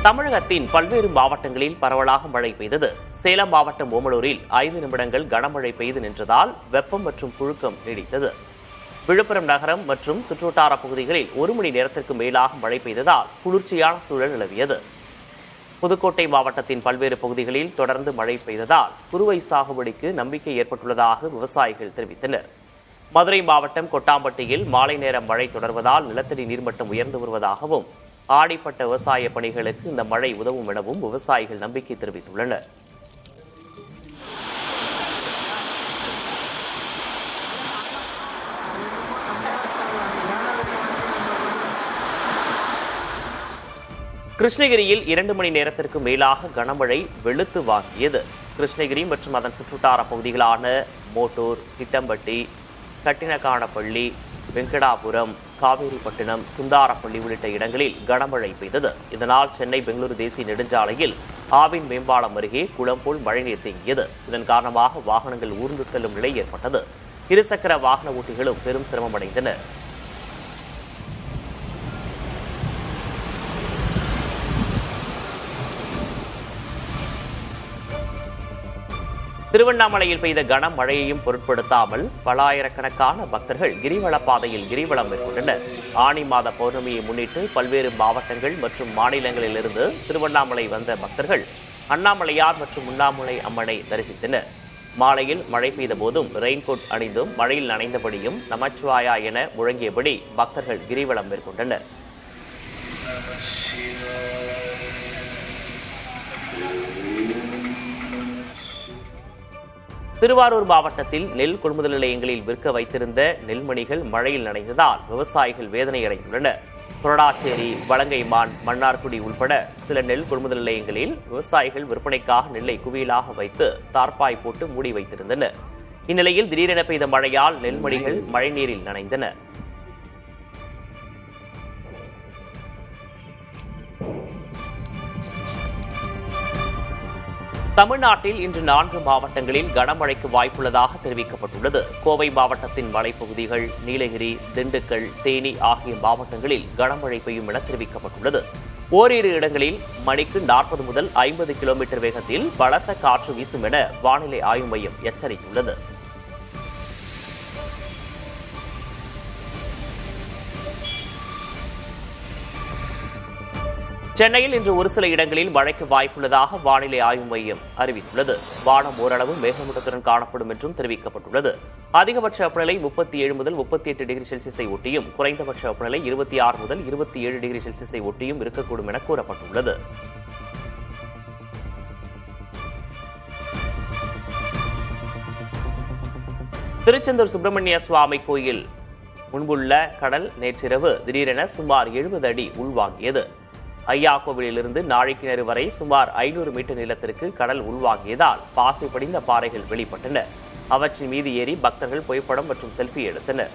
தமிழகத்தின் பல்வேறு மாவட்டங்களில் பரவலாக மழை பெய்தது. சேலம் மாவட்டம் ஓமலூரில் 5 நிமிடங்கள் கனமழை பெய்து நின்றதால் வெப்பம் மற்றும் புழுக்கம் நீடித்தது. விழுப்புரம் நகரம் மற்றும் சுற்றுவட்டார பகுதிகளில் 1 மணி நேரத்திற்கு மேலாக மழை பெய்ததால் குளிர்ச்சியான சூழல் நிலவியது. புதுக்கோட்டை மாவட்டத்தின் பல்வேறு பகுதிகளில் தொடர்ந்து மழை பெய்ததால் குறுவை சாகுபடிக்கு நம்பிக்கை ஏற்பட்டுள்ளதாக விவசாயிகள் தெரிவித்தனர். மதுரை மாவட்டம் கொட்டாம்பட்டியில் மாலை நேரம் மழை தொடர்வதால் நிலத்தடி நீர்மட்டம் உயர்ந்து வருவதாகவும் ஆடிப்பட்ட விவசாய பணிகளுக்கு இந்த மழை உதவும் எனவும் விவசாயிகள் நம்பிக்கை தெரிவித்துள்ளனர். கிருஷ்ணகிரியில் 2 மணி நேரத்திற்கு மேலாக கனமழை வெளுத்து வாங்கியது. கிருஷ்ணகிரி மற்றும் அதன் சுற்றுவட்டார பகுதிகளான மோட்டூர், கிட்டம்பட்டி, கட்டினக்கானப்பள்ளி, வெங்கடாபுரம், காவேரிப்பட்டினம், குந்தாரப்பள்ளி உள்ளிட்ட இடங்களில் கனமழை பெய்தது. இதனால் சென்னை பெங்களூரு தேசிய நெடுஞ்சாலையில் ஆவின் மேம்பாலம் அருகே குளம் போல் மழைநீர் தேங்கியது. இதன் காரணமாக வாகனங்கள் ஊர்ந்து செல்லும் நிலை ஏற்பட்டது. இருசக்கர வாகன ஓட்டிகளும் பெரும் சிரமம் அடைந்தனர். திருவண்ணாமலையில் பெய்த கனமழையையும் பொருட்படுத்தாமல் பல ஆயிரக்கணக்கான பக்தர்கள் கிரிவலப்பாதையில் கிரிவலம் மேற்கொண்டனர். ஆனி மாத பௌர்ணமியை முன்னிட்டு பல்வேறு மாவட்டங்கள் மற்றும் மாநிலங்களிலிருந்து திருவண்ணாமலை வந்த பக்தர்கள் அண்ணாமலையார் மற்றும் உண்ணாமலை அம்மனை தரிசித்தனர். மாலையில் மழை பெய்த போதும் ரெயின்கோட் அணிந்தும் மழையில் நனைந்தபடியும் நமச்சிவாயா என முழங்கியபடி பக்தர்கள் கிரிவலம் மேற்கொண்டனர். திருவாரூர் மாவட்டத்தில் நெல் கொள்முதல் நிலையங்களில் விற்க வைத்திருந்த நெல்மணிகள் மழையில் நனைந்ததால் விவசாயிகள் வேதனை அடைந்துள்ளனர். புரடாச்சேரி, வலங்கைமான், மன்னார்குடி உள்பட சில நெல் கொள்முதல் நிலையங்களில் விவசாயிகள் விற்பனைக்காக நெல்லை குவியலாக வைத்து தார்பாய் போட்டு மூடி வைத்திருந்தனர். இந்நிலையில் திடீரென பெய்த மழையால் நெல்மணிகள் மழைநீரில் நனைந்தன. தமிழ்நாட்டில் இன்று 4 மாவட்டங்களில் கனமழைக்கு வாய்ப்புள்ளதாக தெரிவிக்கப்பட்டுள்ளது. கோவை மாவட்டத்தின் மலைப்பகுதிகள், நீலகிரி, திண்டுக்கல், தேனி ஆகிய மாவட்டங்களில் கனமழை பெய்யும் என தெரிவிக்கப்பட்டுள்ளது. ஓரிரு இடங்களில் மணிக்கு 40 முதல் 50 கிலோமீட்டர் வேகத்தில் பலத்த காற்று வீசும் என வானிலை ஆய்வு மையம் எச்சரித்துள்ளது. சென்னையில் இன்று ஒரு சில இடங்களில் மழைக்கு வாய்ப்புள்ளதாக வானிலை ஆய்வு மையம் அறிவித்துள்ளது. வானம் ஓரளவு மேகமூட்டத்துடன் காணப்படும் என்றும் தெரிவிக்கப்பட்டுள்ளது. அதிகபட்ச வெப்பநிலை 37 முதல் 38 டிகிரி செல்சியஸை ஒட்டியும் குறைந்தபட்ச வெப்பநிலை 26 முதல் 27 டிகிரி செல்சியஸை ஒட்டியும் இருக்கக்கூடும் என கூறப்பட்டுள்ளது. திருச்செந்தூர் சுப்பிரமணிய சுவாமி கோயில் முன்புள்ள கடல் நேற்றிரவு திடீரென சுமார் 70 அடி உள்வாங்கியது. ஐயா கோவிலிலிருந்து நாழிக்கிணறு வரை சுமார் 500 மீட்டர் நீளத்திற்கு கடல் உள்வாங்கியதால் பாசை படிந்த பாறைகள் வெளிப்பட்டன. அவற்றின் மீது ஏறி பக்தர்கள் புகைப்படம் மற்றும் செல்ஃபி எடுத்தனர்.